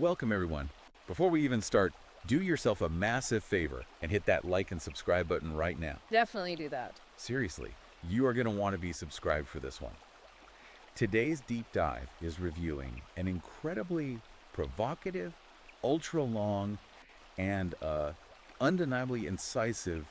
welcome everyone. Before we even start, do yourself a massive favor and hit that like and subscribe button right now. Definitely do that. Seriously, you are going to want to be subscribed for this one. Today's deep dive is reviewing an incredibly provocative, ultra-long, and undeniably incisive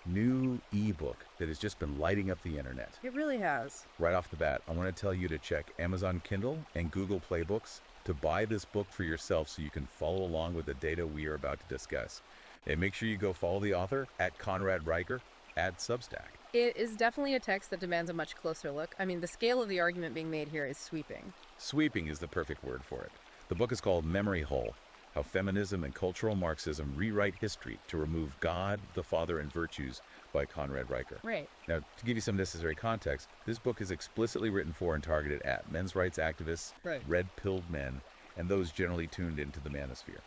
new ebook that has just been lighting up the internet. It really has. Right off the bat, I want to tell you to check Amazon Kindle and Google Play Books to buy this book for yourself so you can follow along with the data we are about to discuss. And make sure you go follow the author at Conrad Riker at Substack. It is definitely a text that demands a much closer look. I mean, the scale of the argument being made here is sweeping. Sweeping is the perfect word for it. The book is called Memory Hole: How Feminism and Cultural Marxism Rewrite History to Remove God, the Father, and Virtues by Conrad Riker. Right. Now, to give you some necessary context, this book is explicitly written for and targeted at men's rights activists, red-pilled men, and those generally tuned into the manosphere.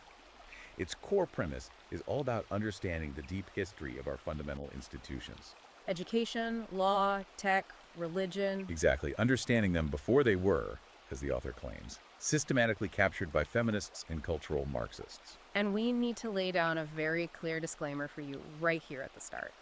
Its core premise is all about understanding the deep history of our fundamental institutions. Education, law, tech, religion. Exactly. Understanding them before they were, as the author claims, systematically captured by feminists and cultural Marxists. And we need to lay down a very clear disclaimer for you right here at the start.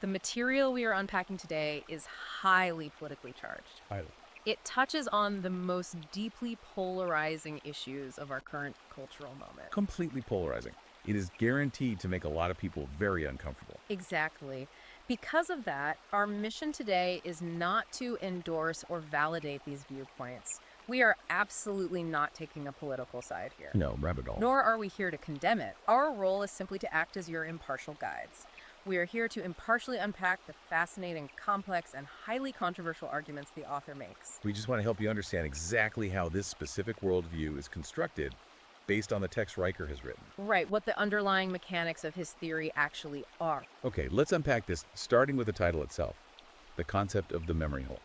The material we are unpacking today is highly politically charged. Highly. It touches on the most deeply polarizing issues of our current cultural moment. Completely polarizing. It is guaranteed to make a lot of people very uncomfortable. Exactly. Because of that, our mission today is not to endorse or validate these viewpoints. We are absolutely not taking a political side here. No, not at all. Nor are we here to condemn it. Our role is simply to act as your impartial guides. We are here to impartially unpack the fascinating, complex, and highly controversial arguments the author makes. We just want to help you understand exactly how this specific worldview is constructed based on the text Riker has written. Right, what the underlying mechanics of his theory actually are. Okay, let's unpack this, starting with the title itself, the concept of the memory hole.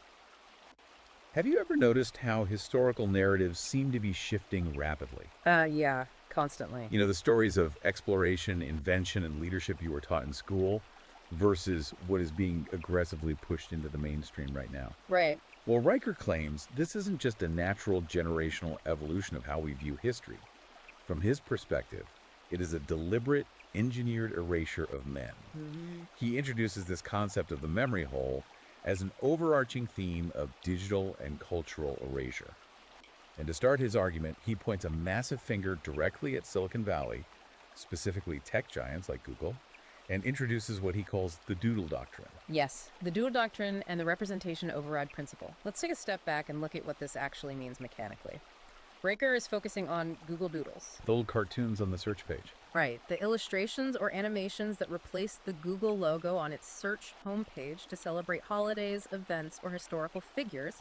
Have you ever noticed how historical narratives seem to be shifting rapidly? Yeah, constantly. You know, the stories of exploration, invention, and leadership you were taught in school versus what is being aggressively pushed into the mainstream right now. Right. Well, Riker claims this isn't just a natural generational evolution of how we view history. From his perspective, it is a deliberate, engineered erasure of men. He introduces this concept of the memory hole as an overarching theme of digital and cultural erasure. And to start his argument, he points a massive finger directly at Silicon Valley, specifically tech giants like Google, and introduces what he calls the doodle doctrine. Yes, the doodle doctrine and the representation override principle. Let's take a step back and look at what this actually means mechanically. Riker is focusing on Google Doodles. The little cartoons on the search page. Right, the illustrations or animations that replace the Google logo on its search homepage to celebrate holidays, events, or historical figures.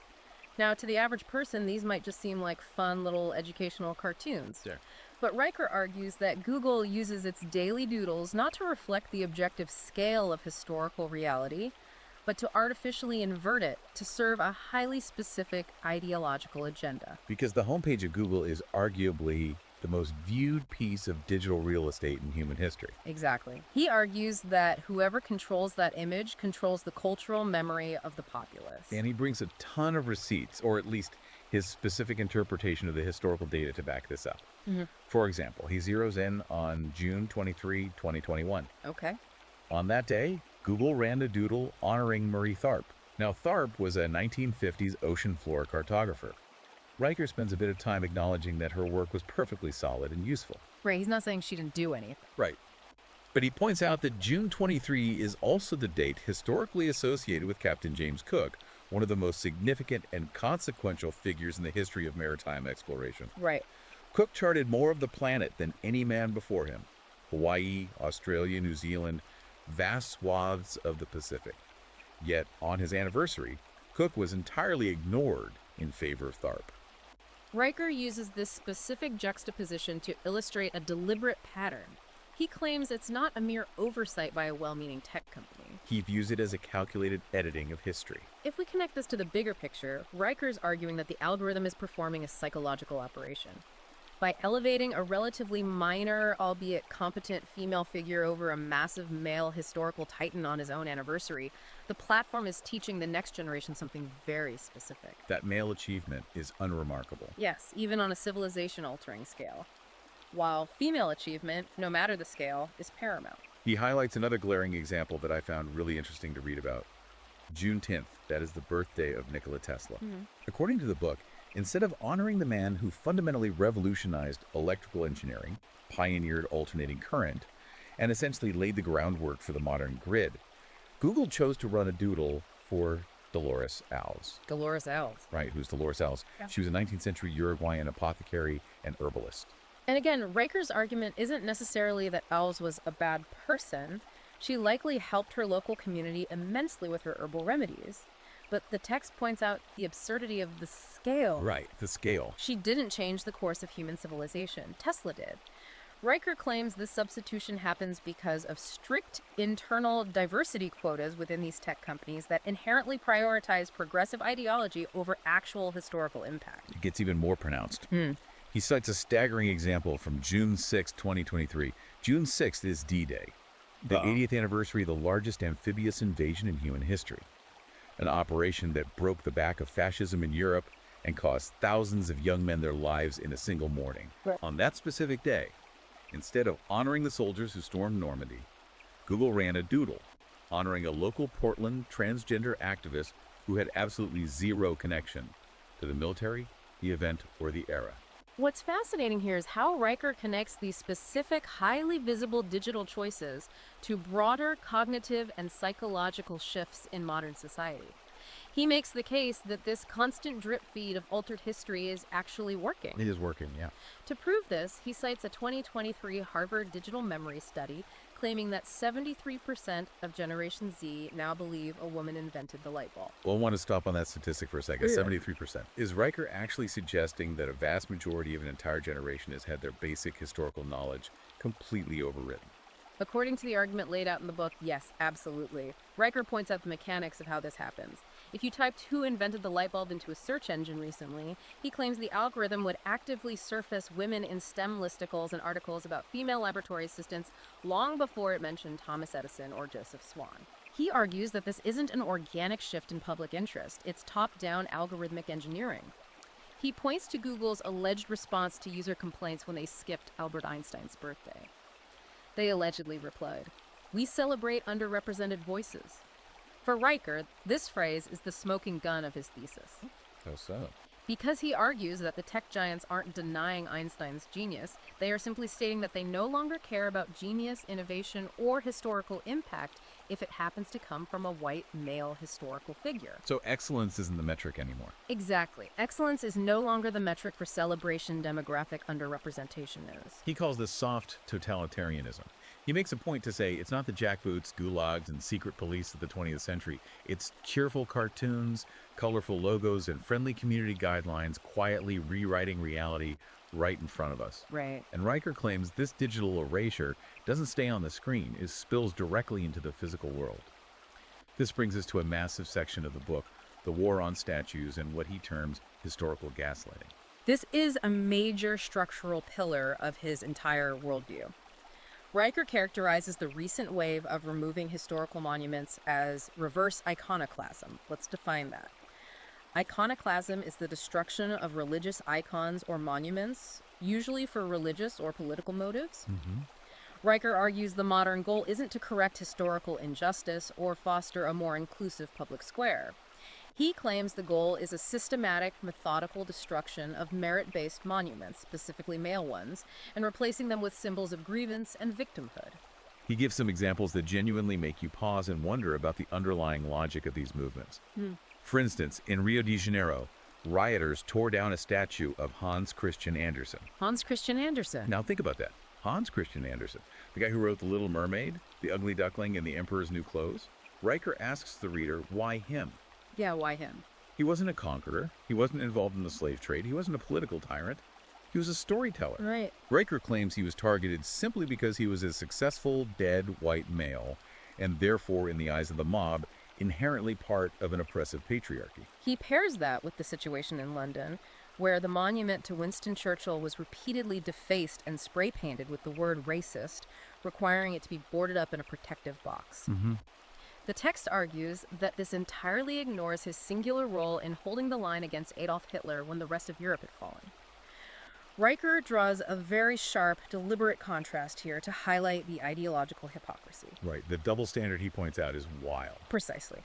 Now, to the average person, these might just seem like fun little educational cartoons. Sure. But Riker argues that Google uses its daily doodles not to reflect the objective scale of historical reality, but to artificially invert it to serve a highly specific ideological agenda. Because the homepage of Google is arguably the most viewed piece of digital real estate in human history. Exactly. He argues that whoever controls that image controls the cultural memory of the populace. And he brings a ton of receipts, or at least his specific interpretation of the historical data to back this up. For example, he zeroes in on June 23, 2021. Okay. On that day, Google ran a doodle honoring Marie Tharp. Now, Tharp was a 1950s ocean floor cartographer. Riker spends a bit of time acknowledging that her work was perfectly solid and useful. Right, he's not saying she didn't do anything. Right. But he points out that June 23 is also the date historically associated with Captain James Cook, one of the most significant and consequential figures in the history of maritime exploration. Right. Cook charted more of the planet than any man before him. Hawaii, Australia, New Zealand, vast swaths of the Pacific. Yet, on his anniversary, Cook was entirely ignored in favor of Tharp. Riker uses this specific juxtaposition to illustrate a deliberate pattern. He claims it's not a mere oversight by a well-meaning tech company. He views it as a calculated editing of history. If we connect this to the bigger picture, Riker's arguing that the algorithm is performing a psychological operation. By elevating a relatively minor, albeit competent female figure over a massive male historical titan on his own anniversary, the platform is teaching the next generation something very specific. That male achievement is unremarkable. Yes, even on a civilization-altering scale. while female achievement, no matter the scale, is paramount. He highlights another glaring example that I found really interesting to read about. June 10th, that is the birthday of Nikola Tesla. According to the book, instead of honoring the man who fundamentally revolutionized electrical engineering, pioneered alternating current, and essentially laid the groundwork for the modern grid, Google chose to run a doodle for Dolores Alves. Dolores Alves. Right, who's Dolores Alves? Yeah. She was a 19th century Uruguayan apothecary and herbalist. And again, Riker's argument isn't necessarily that Alves was a bad person. She likely helped her local community immensely with her herbal remedies. But the text points out the absurdity of the scale. Right, the scale. She didn't change the course of human civilization. Tesla did. Riker claims this substitution happens because of strict internal diversity quotas within these tech companies that inherently prioritize progressive ideology over actual historical impact. It gets even more pronounced. He cites a staggering example from June 6, 2023. June 6th is D-Day, the 80th anniversary of the largest amphibious invasion in human history. An operation that broke the back of fascism in Europe and cost thousands of young men their lives in a single morning. Right. On that specific day, instead of honoring the soldiers who stormed Normandy, Google ran a doodle honoring a local Portland transgender activist who had absolutely zero connection to the military, the event, or the era. What's fascinating here is how Riker connects these specific, highly visible digital choices to broader cognitive and psychological shifts in modern society. He makes the case that this constant drip feed of altered history is actually working. It is working, yeah. To prove this, he cites a 2023 Harvard digital memory study claiming that 73% of Generation Z now believe a woman invented the light bulb. Well, I want to stop on that statistic for a second. 73%. Is Riker actually suggesting that a vast majority of an entire generation has had their basic historical knowledge completely overwritten? According to the argument laid out in the book, yes, absolutely. Riker points out the mechanics of how this happens. If you typed who invented the light bulb into a search engine recently, he claims the algorithm would actively surface women in STEM listicles and articles about female laboratory assistants long before it mentioned Thomas Edison or Joseph Swan. He argues that this isn't an organic shift in public interest, it's top-down algorithmic engineering. He points to Google's alleged response to user complaints when they skipped Albert Einstein's birthday. They allegedly replied, "We celebrate underrepresented voices." For Riker, this phrase is the smoking gun of his thesis. How so? Because he argues that the tech giants aren't denying Einstein's genius, they are simply stating that they no longer care about genius, innovation, or historical impact if it happens to come from a white male historical figure. So excellence isn't the metric anymore. Exactly. Excellence is no longer the metric for celebration demographic underrepresentation is. He calls this soft totalitarianism. He makes a point to say it's not the jackboots, gulags, and secret police of the 20th century. It's cheerful cartoons, colorful logos, and friendly community guidelines quietly rewriting reality right in front of us. Right. And Riker claims this digital erasure doesn't stay on the screen, it spills directly into the physical world. This brings us to a massive section of the book, the war on statues and what he terms historical gaslighting. This is a major structural pillar of his entire worldview. Riker characterizes the recent wave of removing historical monuments as reverse iconoclasm. Let's define that. Iconoclasm is the destruction of religious icons or monuments, usually for religious or political motives. Riker argues the modern goal isn't to correct historical injustice or foster a more inclusive public square. He claims the goal is a systematic, methodical destruction of merit-based monuments, specifically male ones, and replacing them with symbols of grievance and victimhood. He gives some examples that genuinely make you pause and wonder about the underlying logic of these movements. For instance, in Rio de Janeiro, rioters tore down a statue of Hans Christian Andersen. Hans Christian Andersen. Now think about that. Hans Christian Andersen, the guy who wrote The Little Mermaid, The Ugly Duckling, and The Emperor's New Clothes. Riker asks the reader, why him? Yeah, why him? He wasn't a conqueror. He wasn't involved in the slave trade. He wasn't a political tyrant. He was a storyteller. Right. Riker claims he was targeted simply because he was a successful, dead white male, and therefore, in the eyes of the mob, inherently part of an oppressive patriarchy. He pairs that with the situation in London, where the monument to Winston Churchill was repeatedly defaced and spray-painted with the word racist, requiring it to be boarded up in a protective box. The text argues that this entirely ignores his singular role in holding the line against Adolf Hitler when the rest of Europe had fallen. Riker draws a very sharp, deliberate contrast here to highlight the ideological hypocrisy. Right. The double standard he points out is wild. Precisely.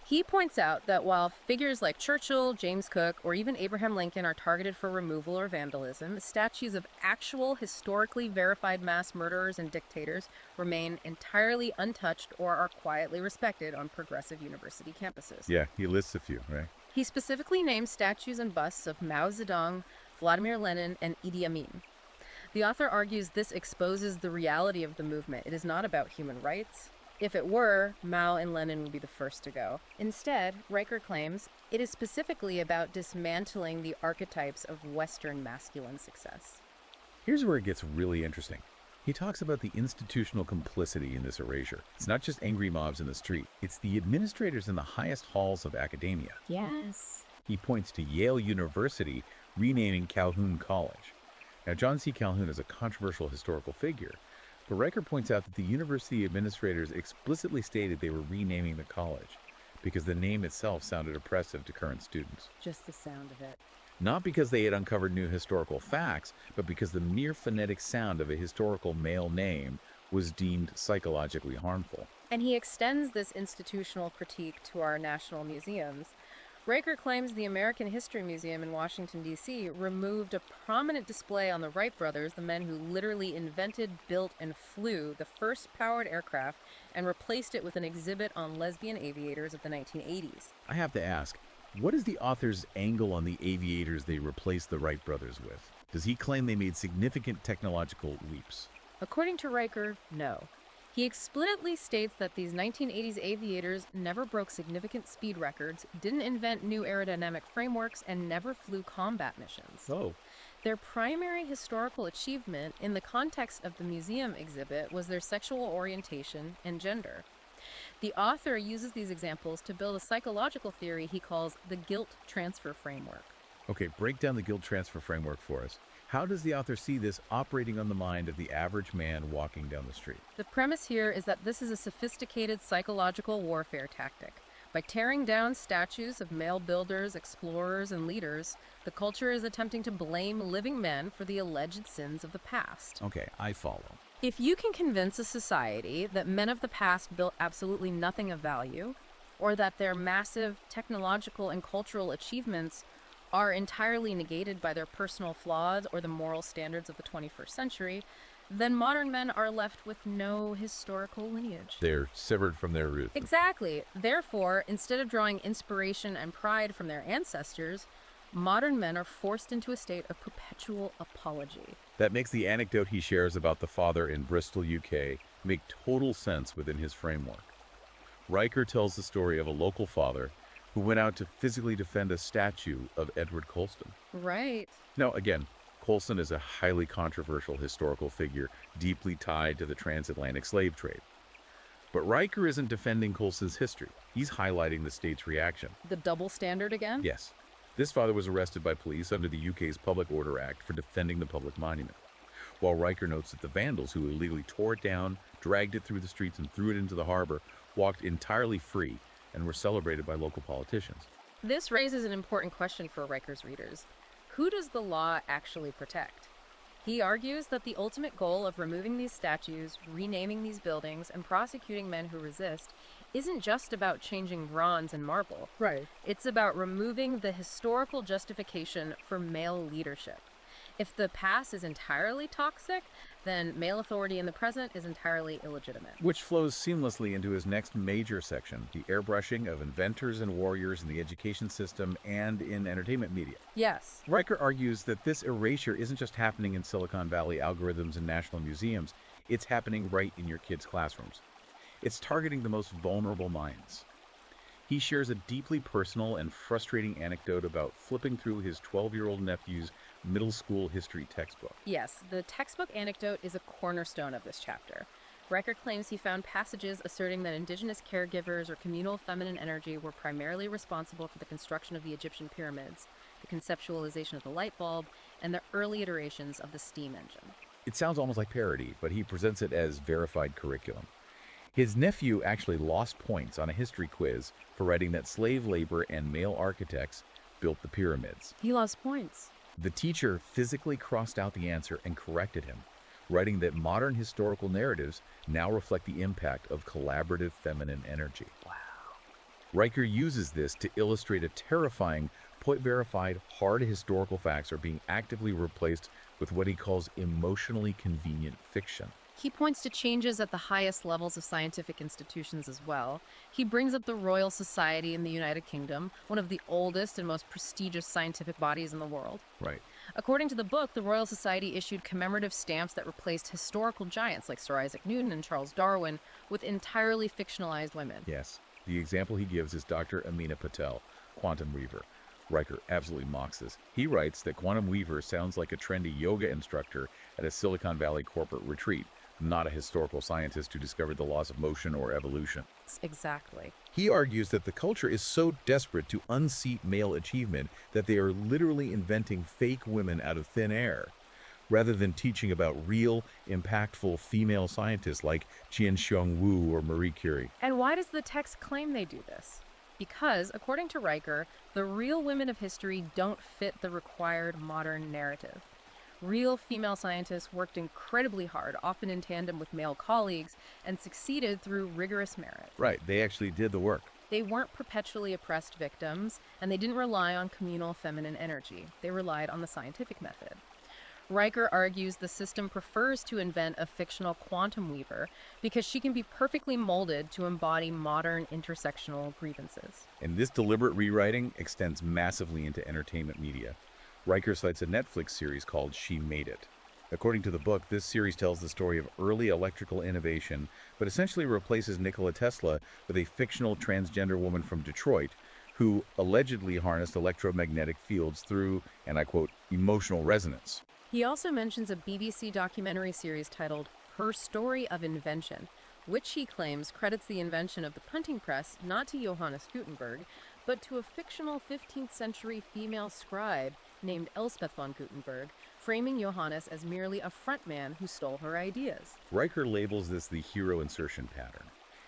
He points out that while figures like Churchill, James Cook, or even Abraham Lincoln are targeted for removal or vandalism, statues of actual historically verified mass murderers and dictators remain entirely untouched or are quietly respected on progressive university campuses. Yeah, he lists a few, right? He specifically names statues and busts of Mao Zedong, Vladimir Lenin, and Idi Amin. The author argues this exposes the reality of the movement. It is not about human rights. If it were, Mao and Lenin would be the first to go. Instead, Riker claims it is specifically about dismantling the archetypes of Western masculine success. Here's where it gets really interesting. He talks about the institutional complicity in this erasure. It's not just angry mobs in the street. It's the administrators in the highest halls of academia. Yes. He points to Yale University renaming Calhoun College. Now, John C. Calhoun is a controversial historical figure, but Riker points out that the university administrators explicitly stated they were renaming the college because the name itself sounded oppressive to current students. Just the sound of it. Not because they had uncovered new historical facts, but because the mere phonetic sound of a historical male name was deemed psychologically harmful. And he extends this institutional critique to our national museums. Riker claims the American History Museum in Washington, D.C. removed a prominent display on the Wright brothers, the men who literally invented, built, and flew the first powered aircraft, and replaced it with an exhibit on lesbian aviators of the 1980s. I have to ask, what is the author's angle on the aviators they replaced the Wright brothers with? Does he claim they made significant technological leaps? According to Riker, no. He explicitly states that these 1980s aviators never broke significant speed records, didn't invent new aerodynamic frameworks, and never flew combat missions. Oh. Their primary historical achievement in the context of the museum exhibit was their sexual orientation and gender. The author uses these examples to build a psychological theory he calls the guilt transfer framework. Okay, break down the guilt transfer framework for us. How does the author see this operating on the mind of the average man walking down the street? The premise here is that this is a sophisticated psychological warfare tactic. By tearing down statues of male builders, explorers, and leaders, the culture is attempting to blame living men for the alleged sins of the past. Okay, I follow. If you can convince a society that men of the past built absolutely nothing of value, or that their massive technological and cultural achievements are entirely negated by their personal flaws or the moral standards of the 21st century, then modern men are left with no historical lineage. They're severed from their roots. Exactly. Therefore, instead of drawing inspiration and pride from their ancestors, modern men are forced into a state of perpetual apology. That makes the anecdote he shares about the father in Bristol, UK, make total sense within his framework. Riker tells the story of a local father who went out to physically defend a statue of Edward Colston. Right. Now, again, Colston is a highly controversial historical figure deeply tied to the transatlantic slave trade. But Riker isn't defending Colston's history. He's highlighting the state's reaction. The double standard again? Yes. This father was arrested by police under the UK's Public Order Act for defending the public monument, while Riker notes that the vandals who illegally tore it down, dragged it through the streets, and threw it into the harbor walked entirely free and were celebrated by local politicians. This raises an important question for Riker's readers. Who does the law actually protect? He argues that the ultimate goal of removing these statues, renaming these buildings, and prosecuting men who resist isn't just about changing bronze and marble. Right. It's about removing the historical justification for male leadership. If the past is entirely toxic, then male authority in the present is entirely illegitimate. Which flows seamlessly into his next major section, the airbrushing of inventors and warriors in the education system and in entertainment media. Yes. Riker argues that this erasure isn't just happening in Silicon Valley algorithms and national museums, it's happening right in your kids' classrooms. It's targeting the most vulnerable minds. He shares a deeply personal and frustrating anecdote about flipping through his 12-year-old nephew's middle school history textbook. Yes, the textbook anecdote is a cornerstone of this chapter. Riker claims he found passages asserting that indigenous caregivers or communal feminine energy were primarily responsible for the construction of the Egyptian pyramids, the conceptualization of the light bulb, and the early iterations of the steam engine. It sounds almost like parody, but he presents it as verified curriculum. His nephew actually lost points on a history quiz for writing that slave labor and male architects built the pyramids. He lost points. The teacher physically crossed out the answer and corrected him, writing that modern historical narratives now reflect the impact of collaborative feminine energy. Wow. Riker uses this to illustrate a terrifying, point-verified, hard historical facts are being actively replaced with what he calls emotionally convenient fiction. He points to changes at the highest levels of scientific institutions as well. He brings up the Royal Society in the United Kingdom, one of the oldest and most prestigious scientific bodies in the world. Right. According to the book, the Royal Society issued commemorative stamps that replaced historical giants like Sir Isaac Newton and Charles Darwin with entirely fictionalized women. Yes. The example he gives is Dr. Amina Patel, quantum weaver. Riker absolutely mocks this. He writes that quantum weaver sounds like a trendy yoga instructor at a Silicon Valley corporate retreat, not a historical scientist who discovered the laws of motion or evolution. Exactly. He argues that the culture is so desperate to unseat male achievement that they are literally inventing fake women out of thin air, rather than teaching about real, impactful female scientists like Qianxiong Wu or Marie Curie. And why does the text claim they do this? Because, according to Riker, the real women of history don't fit the required modern narrative. Real female scientists worked incredibly hard, often in tandem with male colleagues, and succeeded through rigorous merit. Right, they actually did the work. They weren't perpetually oppressed victims, and they didn't rely on communal feminine energy. They relied on the scientific method. Riker argues the system prefers to invent a fictional quantum weaver because she can be perfectly molded to embody modern intersectional grievances. And this deliberate rewriting extends massively into entertainment media. Riker cites a Netflix series called She Made It. According to the book, this series tells the story of early electrical innovation, but essentially replaces Nikola Tesla with a fictional transgender woman from Detroit who allegedly harnessed electromagnetic fields through, and I quote, emotional resonance. He also mentions a BBC documentary series titled Her Story of Invention, which he claims credits the invention of the printing press not to Johannes Gutenberg, but to a fictional 15th century female scribe named Elspeth von Gutenberg, framing Johannes as merely a frontman who stole her ideas. Riker labels this the hero insertion pattern.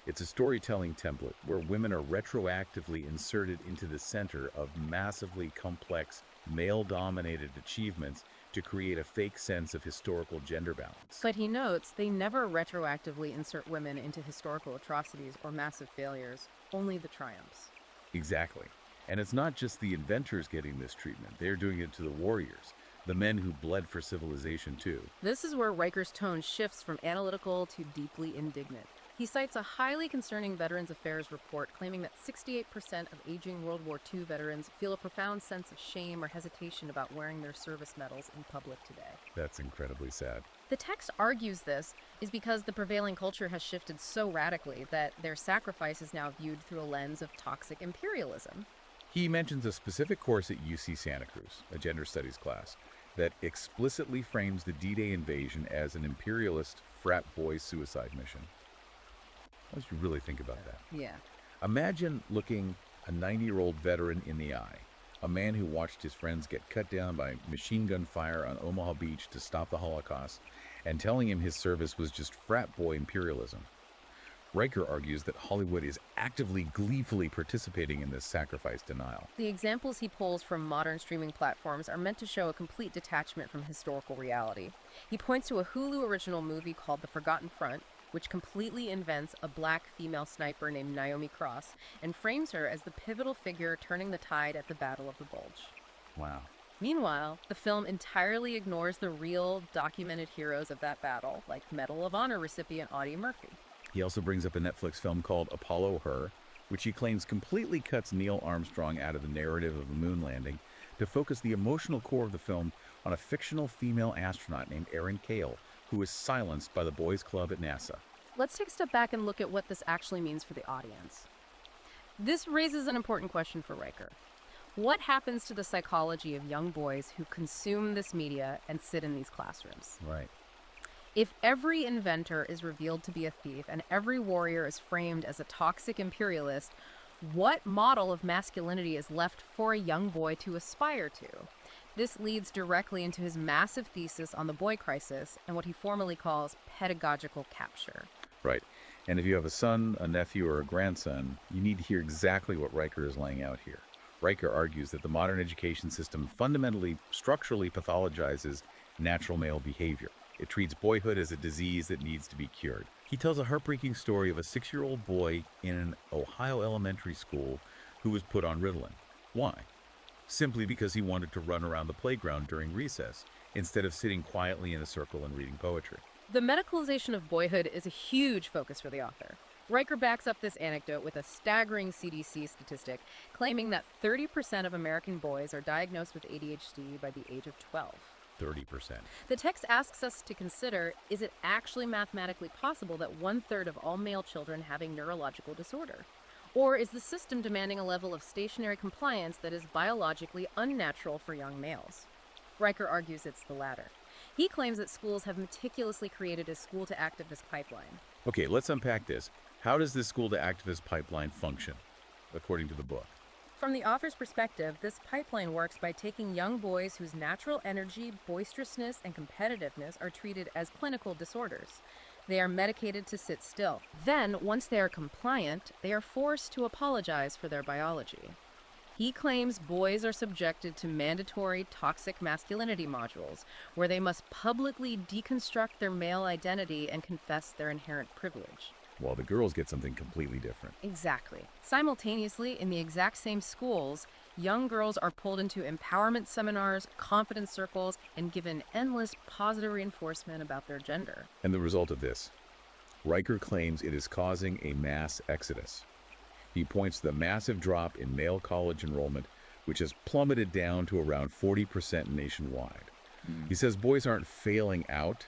It's a storytelling template where women are retroactively inserted into the center of massively complex, male-dominated achievements to create a fake sense of historical gender balance. But he notes they never retroactively insert women into historical atrocities or massive failures, only the triumphs. Exactly. And it's not just the inventors getting this treatment. They're doing it to the warriors, the men who bled for civilization too. This is where Riker's tone shifts from analytical to deeply indignant. He cites a highly concerning Veterans Affairs report claiming that 68% of aging World War II veterans feel a profound sense of shame or hesitation about wearing their service medals in public today. That's incredibly sad. The text argues this is because the prevailing culture has shifted so radically that their sacrifice is now viewed through a lens of toxic imperialism. He mentions a specific course at UC Santa Cruz, a gender studies class, that explicitly frames the D-Day invasion as an imperialist frat boy suicide mission. How should you really think about that? Yeah. Imagine looking a 90-year-old veteran in the eye, a man who watched his friends get cut down by machine gun fire on Omaha Beach to stop the Holocaust, and telling him his service was just frat boy imperialism. Riker argues that Hollywood is actively, gleefully participating in this sacrifice denial. The examples he pulls from modern streaming platforms are meant to show a complete detachment from historical reality. He points to a Hulu original movie called The Forgotten Front, which completely invents a black female sniper named Naomi Cross and frames her as the pivotal figure turning the tide at the Battle of the Bulge. Wow. Meanwhile, the film entirely ignores the real, documented heroes of that battle, like Medal of Honor recipient Audie Murphy. He also brings up a Netflix film called Apollo Her, which he claims completely cuts Neil Armstrong out of the narrative of the moon landing to focus the emotional core of the film on a fictional female astronaut named Erin Cale, who was silenced by the boys' club at NASA. Let's take a step back and look at what this actually means for the audience. This raises an important question for Riker. What happens to the psychology of young boys who consume this media and sit in these classrooms? Right. If every inventor is revealed to be a thief and every warrior is framed as a toxic imperialist, what model of masculinity is left for a young boy to aspire to? This leads directly into his massive thesis on the boy crisis and what he formally calls pedagogical capture. Right. And if you have a son, a nephew, or a grandson, you need to hear exactly what Riker is laying out here. Riker argues that the modern education system fundamentally, structurally pathologizes natural male behavior. It treats boyhood as a disease that needs to be cured. He tells a heartbreaking story of a 6-year-old boy in an Ohio elementary school who was put on Ritalin. Why? Simply because he wanted to run around the playground during recess instead of sitting quietly in a circle and reading poetry. The medicalization of boyhood is a huge focus for the author. Riker backs up this anecdote with a staggering CDC statistic claiming that 30% of American boys are diagnosed with ADHD by the age of 12. 30%. The text asks us to consider, is it actually mathematically possible that 1/3 of all male children have a neurological disorder? Or is the system demanding a level of stationary compliance that is biologically unnatural for young males? Riker argues it's the latter. He claims that schools have meticulously created a school-to-activist pipeline. Okay, let's unpack this. How does this school-to-activist pipeline function, according to the book? From the author's perspective, this pipeline works by taking young boys whose natural energy, boisterousness, and competitiveness are treated as clinical disorders. They are medicated to sit still. Then, once they are compliant, they are forced to apologize for their biology. He claims boys are subjected to mandatory toxic masculinity modules, where they must publicly deconstruct their male identity and confess their inherent privilege. While the girls get something completely different. Exactly. Simultaneously, in the exact same schools, young girls are pulled into empowerment seminars, confidence circles, and given endless positive reinforcement about their gender. And the result of this? Riker claims it is causing a mass exodus. He points to the massive drop in male college enrollment, which has plummeted down to around 40% nationwide. He says boys aren't failing out.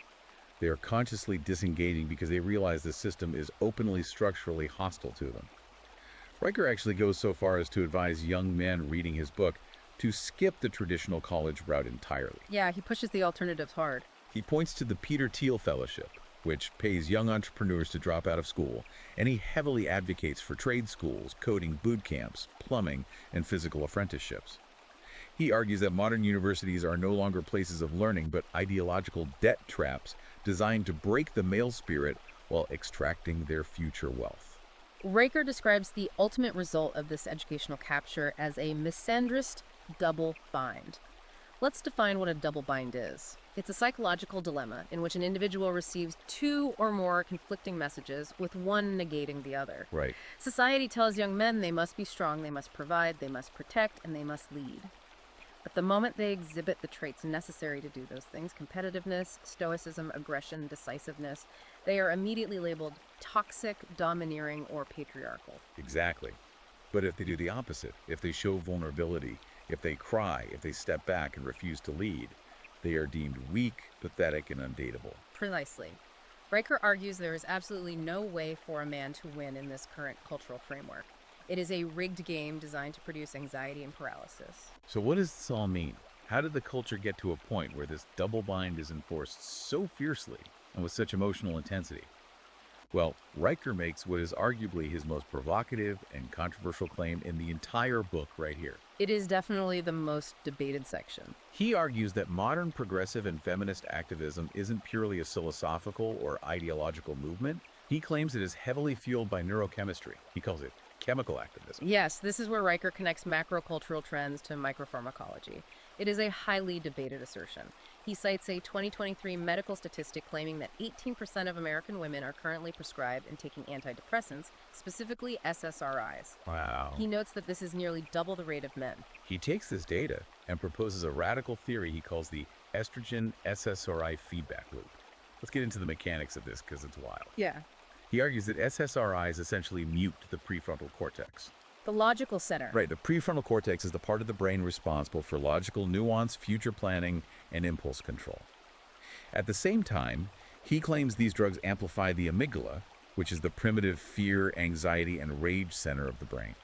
They are consciously disengaging because they realize the system is openly structurally hostile to them. Riker actually goes so far as to advise young men reading his book to skip the traditional college route entirely. Yeah, he pushes the alternatives hard. He points to the Peter Thiel Fellowship, which pays young entrepreneurs to drop out of school, and he heavily advocates for trade schools, coding boot camps, plumbing, and physical apprenticeships. He argues that modern universities are no longer places of learning, but ideological debt traps designed to break the male spirit while extracting their future wealth. Riker describes the ultimate result of this educational capture as a misandrist double bind. Let's define what a double bind is. It's a psychological dilemma in which an individual receives two or more conflicting messages, with one negating the other. Right. Society tells young men they must be strong, they must provide, they must protect, and they must lead. But the moment they exhibit the traits necessary to do those things, competitiveness, stoicism, aggression, decisiveness, they are immediately labeled toxic, domineering, or patriarchal. Exactly. But if they do the opposite, if they show vulnerability, if they cry, if they step back and refuse to lead, they are deemed weak, pathetic, and undateable. Precisely. Riker argues there is absolutely no way for a man to win in this current cultural framework. It is a rigged game designed to produce anxiety and paralysis. So what does this all mean? How did the culture get to a point where this double bind is enforced so fiercely and with such emotional intensity? Well, Riker makes what is arguably his most provocative and controversial claim in the entire book right here. It is definitely the most debated section. He argues that modern progressive and feminist activism isn't purely a philosophical or ideological movement. He claims it is heavily fueled by neurochemistry. He calls it chemical activism. Yes, this is where Riker connects macrocultural trends to micropharmacology. It is a highly debated assertion. He cites a 2023 medical statistic claiming that 18% of American women are currently prescribed and taking antidepressants, specifically SSRIs. Wow. He notes that this is nearly double the rate of men. He takes this data and proposes a radical theory he calls the estrogen SSRI feedback loop. Let's get into the mechanics of this because it's wild. Yeah. He argues that SSRIs essentially mute the prefrontal cortex. The logical center. Right, the prefrontal cortex is the part of the brain responsible for logical nuance, future planning, and impulse control. At the same time, he claims these drugs amplify the amygdala, which is the primitive fear, anxiety, and rage center of the brain.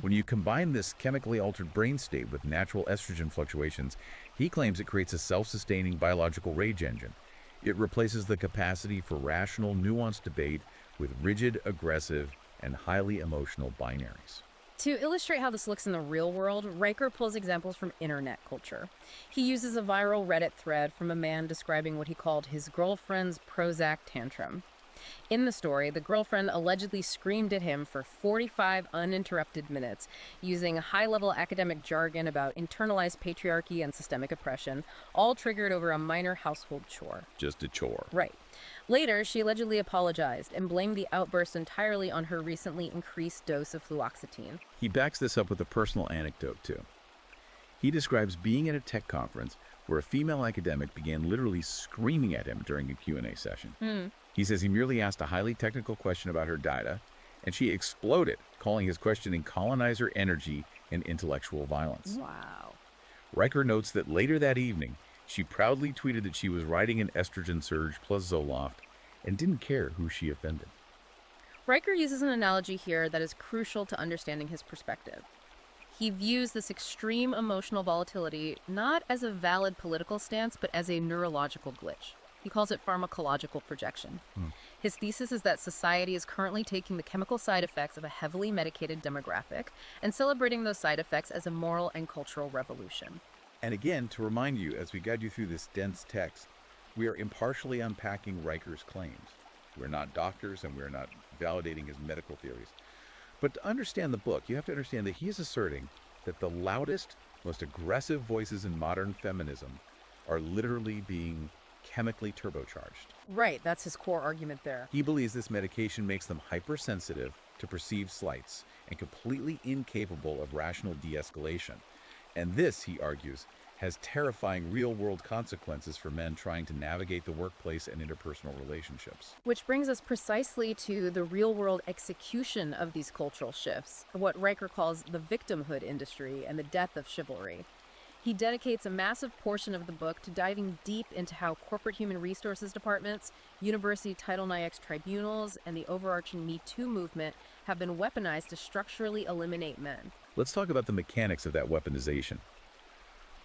When you combine this chemically altered brain state with natural estrogen fluctuations, he claims it creates a self-sustaining biological rage engine. It replaces the capacity for rational, nuanced debate with rigid, aggressive, and highly emotional binaries. To illustrate how this looks in the real world, Riker pulls examples from internet culture. He uses a viral Reddit thread from a man describing what he called his girlfriend's Prozac tantrum. In the story, the girlfriend allegedly screamed at him for 45 uninterrupted minutes, using high-level academic jargon about internalized patriarchy and systemic oppression, all triggered over a minor household chore. Just a chore. Right. Later, she allegedly apologized and blamed the outburst entirely on her recently increased dose of fluoxetine. He backs this up with a personal anecdote, too. He describes being at a tech conference where a female academic began literally screaming at him during a Q&A session. He says he merely asked a highly technical question about her data, and she exploded, calling his questioning colonizer energy and intellectual violence. Wow. Riker notes that later that evening, she proudly tweeted that she was riding an estrogen surge plus Zoloft and didn't care who she offended. Riker uses an analogy here that is crucial to understanding his perspective. He views this extreme emotional volatility not as a valid political stance, but as a neurological glitch. He calls it pharmacological projection. His thesis is that society is currently taking the chemical side effects of a heavily medicated demographic and celebrating those side effects as a moral and cultural revolution. And again, to remind you, as we guide you through this dense text, we are impartially unpacking Riker's claims. We're not doctors and we're not validating his medical theories. But to understand the book, you have to understand that he is asserting that the loudest, most aggressive voices in modern feminism are literally being chemically turbocharged. Right, that's his core argument there. He believes this medication makes them hypersensitive to perceived slights and completely incapable of rational de-escalation. And this, he argues, has terrifying real-world consequences for men trying to navigate the workplace and interpersonal relationships. Which brings us precisely to the real-world execution of these cultural shifts, what Riker calls the victimhood industry and the death of chivalry. He dedicates a massive portion of the book to diving deep into how corporate human resources departments, university Title IX tribunals, and the overarching Me Too movement have been weaponized to structurally eliminate men. Let's talk about the mechanics of that weaponization.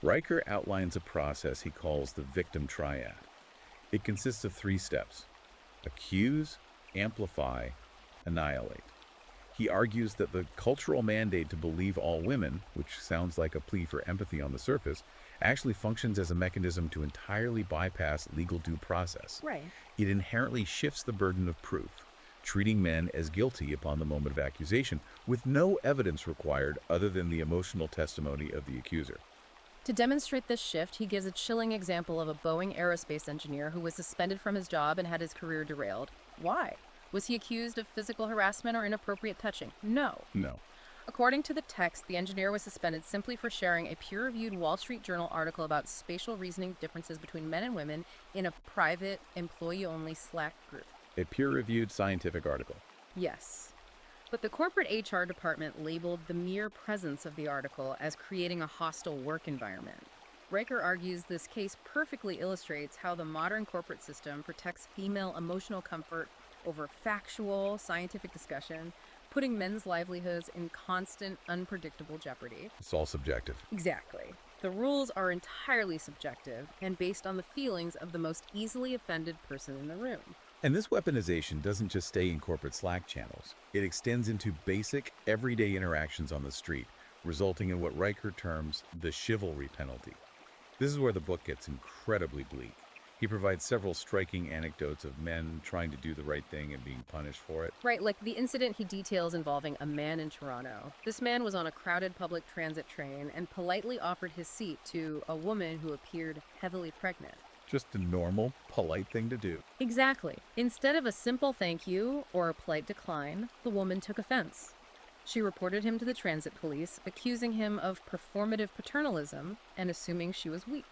Riker outlines a process he calls the victim triad. It consists of 3 steps: accuse, amplify, annihilate. He argues that the cultural mandate to believe all women, which sounds like a plea for empathy on the surface, actually functions as a mechanism to entirely bypass legal due process. Right. It inherently shifts the burden of proof, treating men as guilty upon the moment of accusation, with no evidence required other than the emotional testimony of the accuser. To demonstrate this shift, he gives a chilling example of a Boeing aerospace engineer who was suspended from his job and had his career derailed. Why? Was he accused of physical harassment or inappropriate touching? No. No. According to the text, the engineer was suspended simply for sharing a peer-reviewed Wall Street Journal article about spatial reasoning differences between men and women in a private, employee-only Slack group. A peer-reviewed scientific article. Yes. But the corporate HR department labeled the mere presence of the article as creating a hostile work environment. Riker argues this case perfectly illustrates how the modern corporate system protects female emotional comfort over factual, scientific discussion, putting men's livelihoods in constant, unpredictable jeopardy. It's all subjective. Exactly. The rules are entirely subjective and based on the feelings of the most easily offended person in the room. And this weaponization doesn't just stay in corporate Slack channels. It extends into basic, everyday interactions on the street, resulting in what Riker terms the chivalry penalty. This is where the book gets incredibly bleak. He provides several striking anecdotes of men trying to do the right thing and being punished for it. Right, like the incident he details involving a man in Toronto. This man was on a crowded public transit train and politely offered his seat to a woman who appeared heavily pregnant. Just a normal, polite thing to do. Exactly. Instead of a simple thank you or a polite decline, the woman took offense. She reported him to the transit police, accusing him of performative paternalism and assuming she was weak.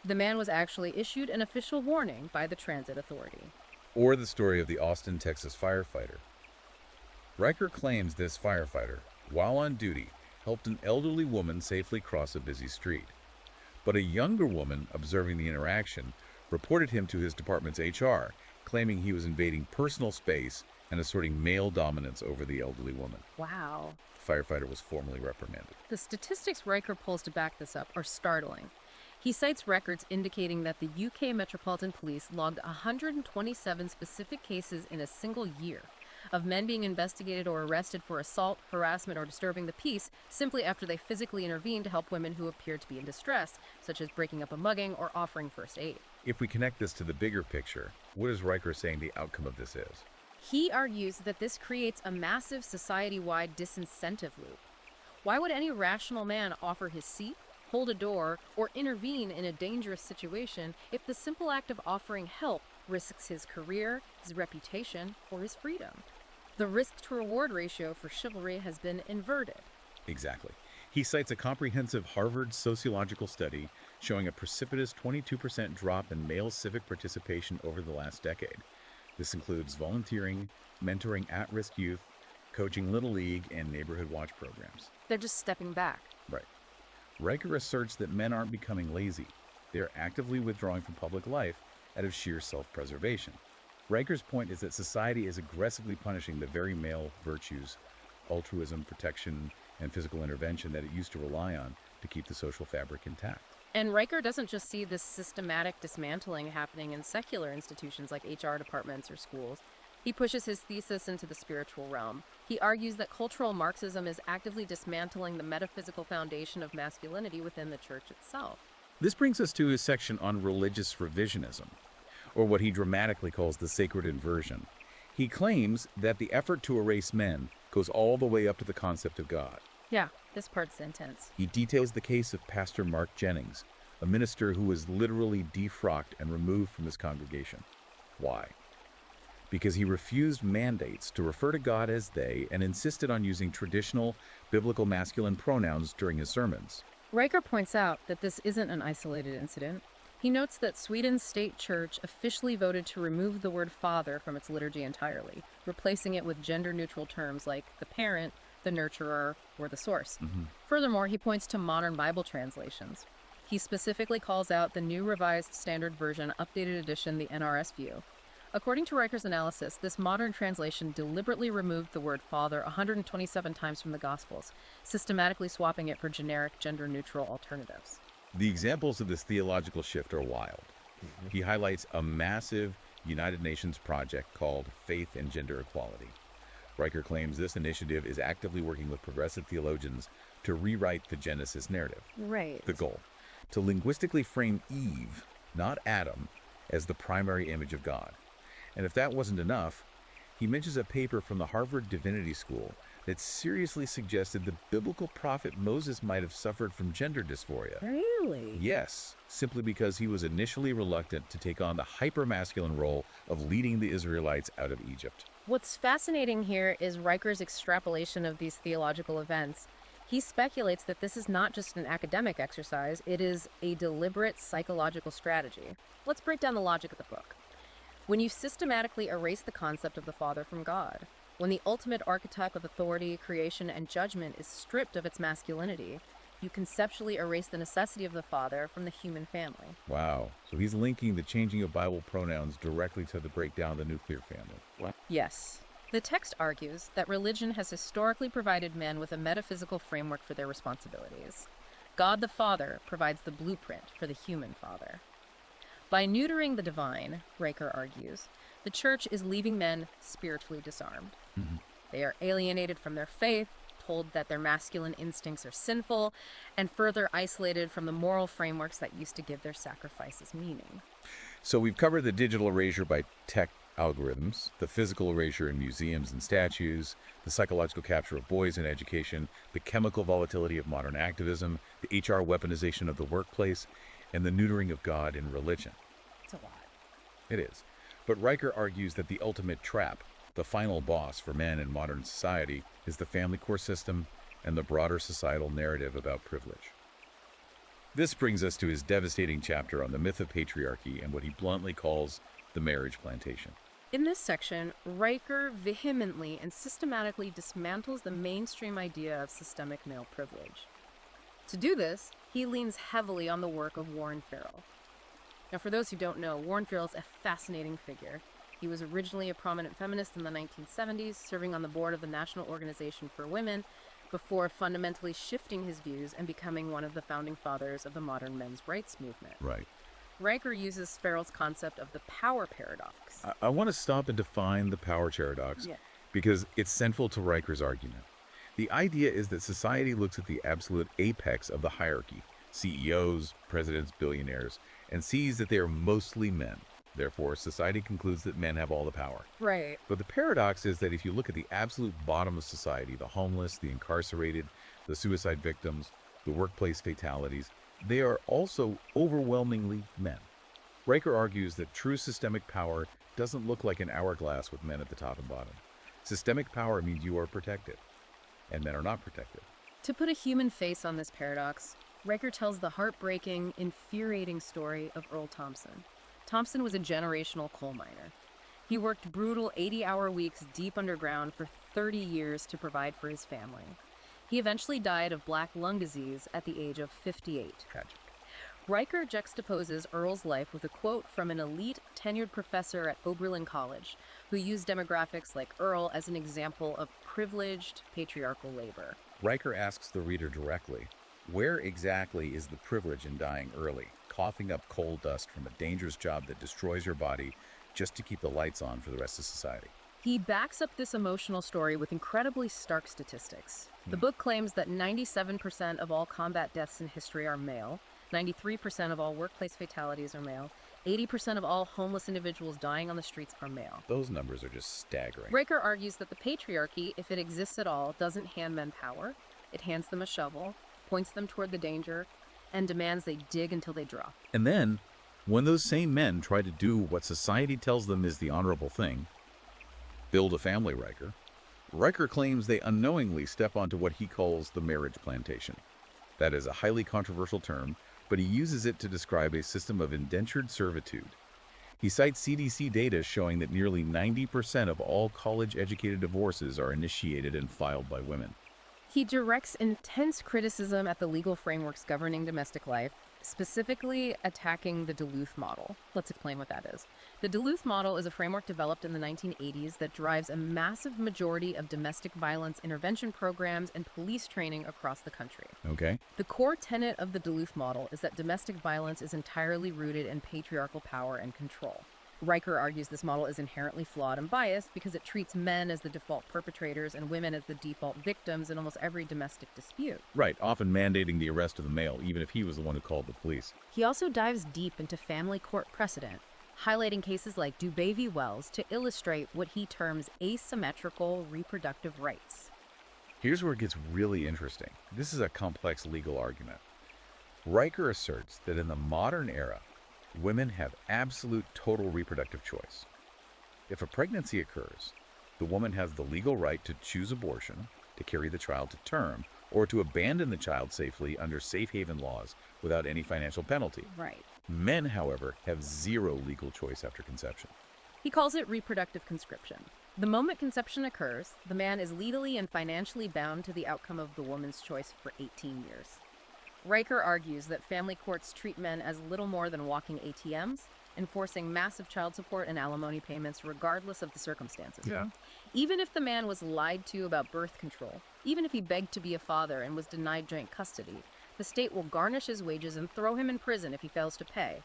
The man was actually issued an official warning by the transit authority. Or the story of the Austin, Texas firefighter. Riker claims this firefighter, while on duty, helped an elderly woman safely cross a busy street. But a younger woman, observing the interaction, reported him to his department's HR, claiming he was invading personal space and asserting male dominance over the elderly woman. Wow. The firefighter was formally reprimanded. The statistics Riker pulls to back this up are startling. He cites records indicating that the UK Metropolitan Police logged 127 specific cases in a single year, of men being investigated or arrested for assault, harassment, or disturbing the peace simply after they physically intervened to help women who appeared to be in distress, such as breaking up a mugging or offering first aid. If we connect this to the bigger picture, what is Riker saying the outcome of this is? He argues that this creates a massive society-wide disincentive loop. Why would any rational man offer his seat, hold a door, or intervene in a dangerous situation if the simple act of offering help risks his career, his reputation, or his freedom? The risk-to-reward ratio for chivalry has been inverted. Exactly. He cites a comprehensive Harvard sociological study showing a precipitous 22% drop in male civic participation over the last decade. This includes volunteering, mentoring at-risk youth, coaching Little League, and neighborhood watch programs. They're just stepping back. Right. Riker asserts that men aren't becoming lazy. They are actively withdrawing from public life out of sheer self-preservation. Riker's point is that society is aggressively punishing the very male virtues, altruism, protection, and physical intervention that it used to rely on to keep the social fabric intact. And Riker doesn't just see this systematic dismantling happening in secular institutions like HR departments or schools. He pushes his thesis into the spiritual realm. He argues that cultural Marxism is actively dismantling the metaphysical foundation of masculinity within the church itself. This brings us to his section on religious revisionism, or what he dramatically calls the sacred inversion. He claims that the effort to erase men goes all the way up to the concept of God. Yeah, this part's intense. He details the case of Pastor Mark Jennings, a minister who was literally defrocked and removed from his congregation. Why? Because he refused mandates to refer to God as they and insisted on using traditional biblical masculine pronouns during his sermons. Riker points out that this isn't an isolated incident. He notes that Sweden's state church officially voted to remove the word father from its liturgy entirely, replacing it with gender-neutral terms like the parent, the nurturer, or the source. Furthermore, he points to modern Bible translations. He specifically calls out the New Revised Standard Version Updated Edition, the NRS View. According to Riker's analysis, this modern translation deliberately removed the word father 127 times from the Gospels, systematically swapping it for generic gender-neutral alternatives. The examples of this theological shift are wild. He highlights a massive United Nations project called Faith and Gender Equality. Riker claims this initiative is actively working with progressive theologians to rewrite the Genesis narrative. Right. The goal: to linguistically frame Eve, not Adam, as the primary image of God. And if that wasn't enough, he mentions a paper from the Harvard Divinity School that seriously suggested the biblical prophet Moses might have suffered from gender dysphoria. Really? Yes, simply because he was initially reluctant to take on the hyper-masculine role of leading the Israelites out of Egypt. What's fascinating here is Riker's extrapolation of these theological events. He speculates that this is not just an academic exercise, it is a deliberate psychological strategy. Let's break down the logic of the book. When you systematically erase the concept of the Father from God, when the ultimate archetype of authority, creation, and judgment is stripped of its masculinity, you conceptually erase the necessity of the Father from the human family. Wow. So he's linking the changing of Bible pronouns directly to the breakdown of the nuclear family. What? Yes. The text argues that religion has historically provided men with a metaphysical framework for their responsibilities. God the Father provides the blueprint for the human father. By neutering the divine, Riker argues, the church is leaving men spiritually disarmed. They are alienated from their faith, told that their masculine instincts are sinful, and further isolated from the moral frameworks that used to give their sacrifices meaning. So we've covered the digital erasure by tech algorithms, the physical erasure in museums and statues, the psychological capture of boys in education, the chemical volatility of modern activism, the HR weaponization of the workplace, and the neutering of God in religion. It's a lot. It is. But Riker argues that the ultimate trap, the final boss for men in modern society, is the family core system and the broader societal narrative about privilege. This brings us to his devastating chapter on the myth of patriarchy and what he bluntly calls the marriage plantation. In this section, Riker vehemently and systematically dismantles the mainstream idea of systemic male privilege. To do this, he leans heavily on the work of Warren Farrell. Now, for those who don't know, Warren Farrell is a fascinating figure. He was originally a prominent feminist in the 1970s, serving on the board of the National Organization for Women, before fundamentally shifting his views and becoming one of the founding fathers of the modern men's rights movement. Right. Riker uses Farrell's concept of the power paradox. I want to stop and define the power paradox, Yeah. because it's central to Riker's argument. The idea is that society looks at the absolute apex of the hierarchy, CEOs, presidents, billionaires, and sees that they are mostly men. Therefore, society concludes that men have all the power. Right. But the paradox is that if you look at the absolute bottom of society, the homeless, the incarcerated, the suicide victims, the workplace fatalities, they are also overwhelmingly men. Riker argues that true systemic power doesn't look like an hourglass with men at the top and bottom. Systemic power means you are protected, and men are not protected. To put a human face on this paradox, Riker tells the heartbreaking, infuriating story of Earl Thompson. Thompson was a generational coal miner. He worked brutal 80-hour weeks deep underground for 30 years to provide for his family. He eventually died of black lung disease at the age of 58. Tragic. Riker juxtaposes Earl's life with a quote from an elite tenured professor at Oberlin College who used demographics like Earl as an example of privileged patriarchal labor. Riker asks the reader directly, where exactly is the privilege in dying early, coughing up coal dust from a dangerous job that destroys your body just to keep the lights on for the rest of society? He backs up this emotional story with incredibly stark statistics. The book claims that 97% of all combat deaths in history are male, 93% of all workplace fatalities are male, 80% of all homeless individuals dying on the streets are male. Those numbers are just staggering. Riker argues that the patriarchy, if it exists at all, doesn't hand men power. It hands them a shovel, points them toward the danger, and demands they dig until they drop. And then, when those same men try to do what society tells them is the honorable thing, build a family, Riker claims they unknowingly step onto what he calls the marriage plantation. That is a highly controversial term, but he uses it to describe a system of indentured servitude. He cites CDC data showing that nearly 90% of all college-educated divorces are initiated and filed by women. He directs intense criticism at the legal frameworks governing domestic life, specifically attacking the Duluth model. Let's explain what that is. The Duluth model is a framework developed in the 1980s that drives a massive majority of domestic violence intervention programs and police training across the country. Okay. The core tenet of the Duluth model is that domestic violence is entirely rooted in patriarchal power and control. Riker argues this model is inherently flawed and biased because it treats men as the default perpetrators and women as the default victims in almost every domestic dispute. Right, often mandating the arrest of the male, even if he was the one who called the police. He also dives deep into family court precedent, highlighting cases like Dubé v. Wells to illustrate what he terms asymmetrical reproductive rights. Here's where it gets really interesting. This is a complex legal argument. Riker asserts that in the modern era, women have absolute total reproductive choice. If a pregnancy occurs, the woman has the legal right to choose abortion, to carry the child to term, or to abandon the child safely under safe haven laws without any financial penalty. Right. Men, however, have zero legal choice after conception. He calls it reproductive conscription. The moment conception occurs, the man is legally and financially bound to the outcome of the woman's choice for 18 years. Riker argues that family courts treat men as little more than walking ATMs, enforcing massive child support and alimony payments regardless of the circumstances. Yeah. Even if the man was lied to about birth control, even if he begged to be a father and was denied joint custody, the state will garnish his wages and throw him in prison if he fails to pay.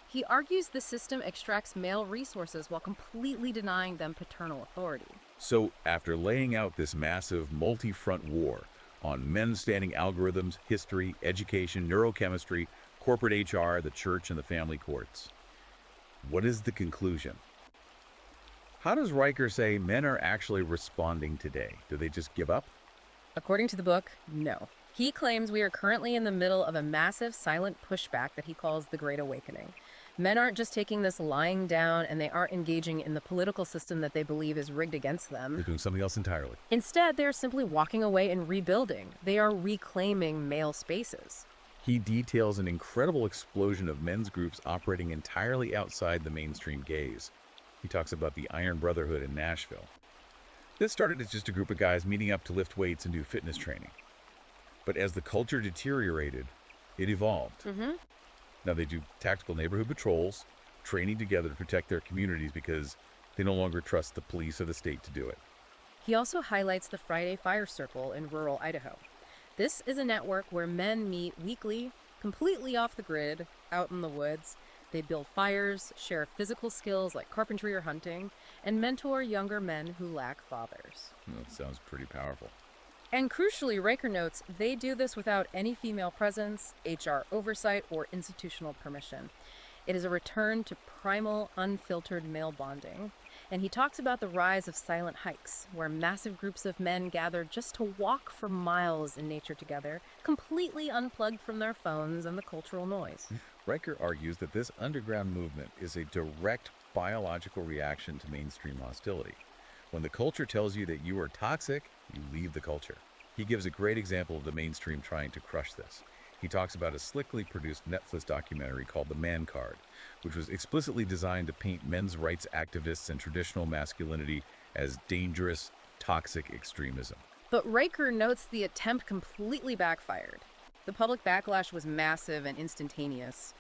He argues the system extracts male resources while completely denying them paternal authority. So, after laying out this massive multi-front war on men standing algorithms, history, education, neurochemistry, corporate HR, the church, and the family courts, what is the conclusion? How does Riker say men are actually responding today? Do they just give up? According to the book, no. He claims we are currently in the middle of a massive silent pushback that he calls the Great Awakening. Men aren't just taking this lying down, and they aren't engaging in the political system that they believe is rigged against them. They're doing something else entirely. Instead, they are simply walking away and rebuilding. They are reclaiming male spaces. He details an incredible explosion of men's groups operating entirely outside the mainstream gaze. He talks about the Iron Brotherhood in Nashville. This started as just a group of guys meeting up to lift weights and do fitness training. But as the culture deteriorated, it evolved. Now they do tactical neighborhood patrols, training together to protect their communities because they no longer trust the police or the state to do it. He also highlights the Friday Fire Circle in rural Idaho. This is a network where men meet weekly, completely off the grid, out in the woods. They build fires, share physical skills like carpentry or hunting, and mentor younger men who lack fathers. That sounds pretty powerful. And crucially, Riker notes, they do this without any female presence, HR oversight, or institutional permission. It is a return to primal, unfiltered male bonding. And he talks about the rise of silent hikes, where massive groups of men gather just to walk for miles in nature together, completely unplugged from their phones and the cultural noise. Riker argues that this underground movement is a direct biological reaction to mainstream hostility. When the culture tells you that you are toxic, you leave the culture. He gives a great example of the mainstream trying to crush this. He talks about a slickly produced Netflix documentary called The Man Card, which was explicitly designed to paint men's rights activists and traditional masculinity as dangerous, toxic extremism. But Riker notes the attempt completely backfired. The public backlash was massive and instantaneous.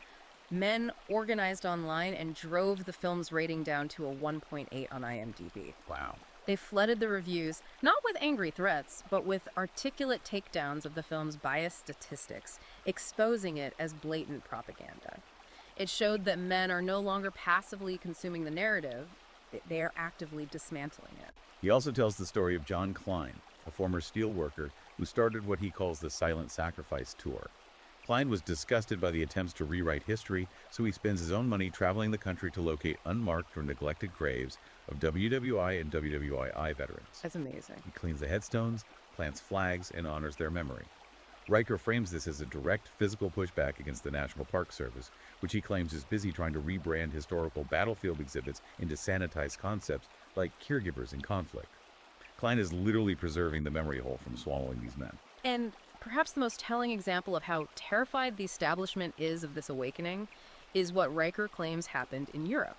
Men organized online and drove the film's rating down to a 1.8 on IMDb. Wow. They flooded the reviews, not with angry threats, but with articulate takedowns of the film's biased statistics, exposing it as blatant propaganda. It showed that men are no longer passively consuming the narrative, they are actively dismantling it. He also tells the story of John Klein, a former steel worker who started what he calls the Silent Sacrifice Tour. Klein was disgusted by the attempts to rewrite history, so he spends his own money traveling the country to locate unmarked or neglected graves of WWI and WWII veterans. That's amazing. He cleans the headstones, plants flags, and honors their memory. Riker frames this as a direct physical pushback against the National Park Service, which he claims is busy trying to rebrand historical battlefield exhibits into sanitized concepts like caregivers in conflict. Klein is literally preserving the memory hole from swallowing these men. And perhaps the most telling example of how terrified the establishment is of this awakening is what Riker claims happened in Europe.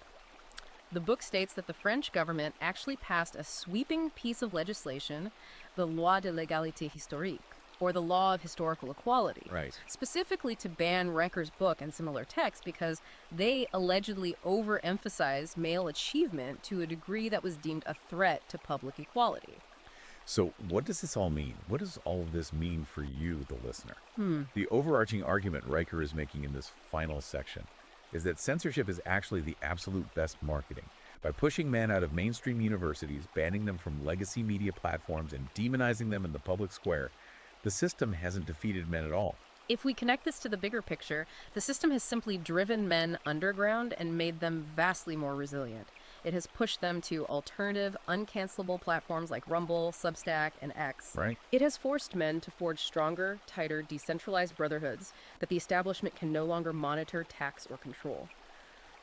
The book states that the French government actually passed a sweeping piece of legislation, the Loi de l'égalité historique, or the Law of Historical Equality, Right. specifically to ban Riker's book and similar texts because they allegedly overemphasized male achievement to a degree that was deemed a threat to public equality. So what does this all mean? What does all of this mean for you, the listener? The overarching argument Riker is making in this final section is that censorship is actually the absolute best marketing. By pushing men out of mainstream universities, banning them from legacy media platforms, and demonizing them in the public square, the system hasn't defeated men at all. If we connect this to the bigger picture, the system has simply driven men underground and made them vastly more resilient. It has pushed them to alternative, uncancelable platforms like Rumble, Substack, and X. Right. It has forced men to forge stronger, tighter, decentralized brotherhoods that the establishment can no longer monitor, tax, or control.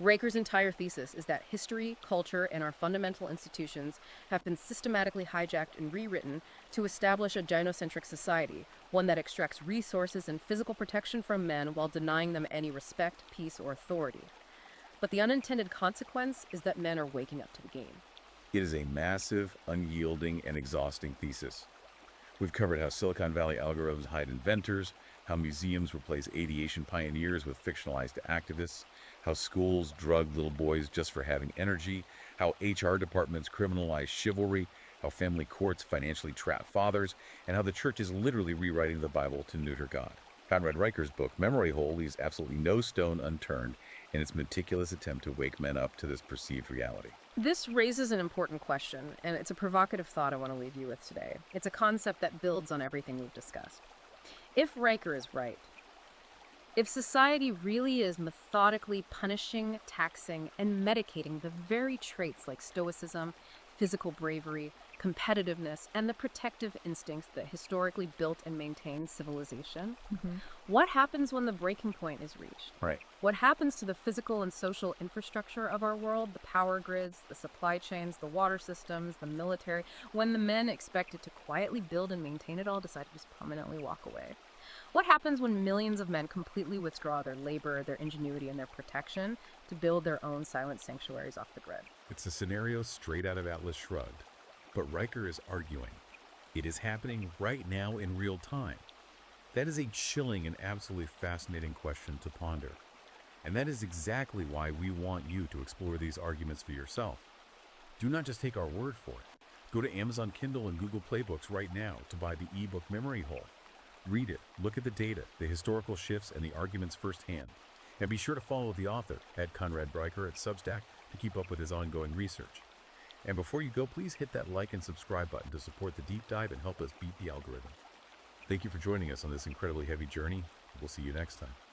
Riker's entire thesis is that history, culture, and our fundamental institutions have been systematically hijacked and rewritten to establish a gynocentric society, one that extracts resources and physical protection from men while denying them any respect, peace, or authority. But the unintended consequence is that men are waking up to the game. It is a massive, unyielding, and exhausting thesis. We've covered how Silicon Valley algorithms hide inventors, how museums replace aviation pioneers with fictionalized activists, how schools drug little boys just for having energy, how HR departments criminalize chivalry, how family courts financially trap fathers, and how the church is literally rewriting the Bible to neuter God. Conrad Riker's book, Memory Hole, leaves absolutely no stone unturned in its meticulous attempt to wake men up to this perceived reality. This raises an important question, and it's a provocative thought I want to leave you with today. It's a concept that builds on everything we've discussed. If Riker is right, if society really is methodically punishing, taxing, and medicating the very traits like stoicism, physical bravery, competitiveness, and the protective instincts that historically built and maintained civilization, what happens when the breaking point is reached? Right. What happens to the physical and social infrastructure of our world, the power grids, the supply chains, the water systems, the military, when the men expected to quietly build and maintain it all decide to just permanently walk away? What happens when millions of men completely withdraw their labor, their ingenuity, and their protection to build their own silent sanctuaries off the grid? It's a scenario straight out of Atlas Shrugged, but Riker is arguing it is happening right now in real time. That is a chilling and absolutely fascinating question to ponder. And that is exactly why we want you to explore these arguments for yourself. Do not just take our word for it. Go to Amazon Kindle and Google Play Books right now to buy the ebook Memory Hole. Read it, look at the data, the historical shifts, and the arguments firsthand. And be sure to follow the author, Ed Conrad Breicher, at Substack to keep up with his ongoing research. And before you go, please hit that like and subscribe button to support the deep dive and help us beat the algorithm. Thank you for joining us on this incredibly heavy journey. We'll see you next time.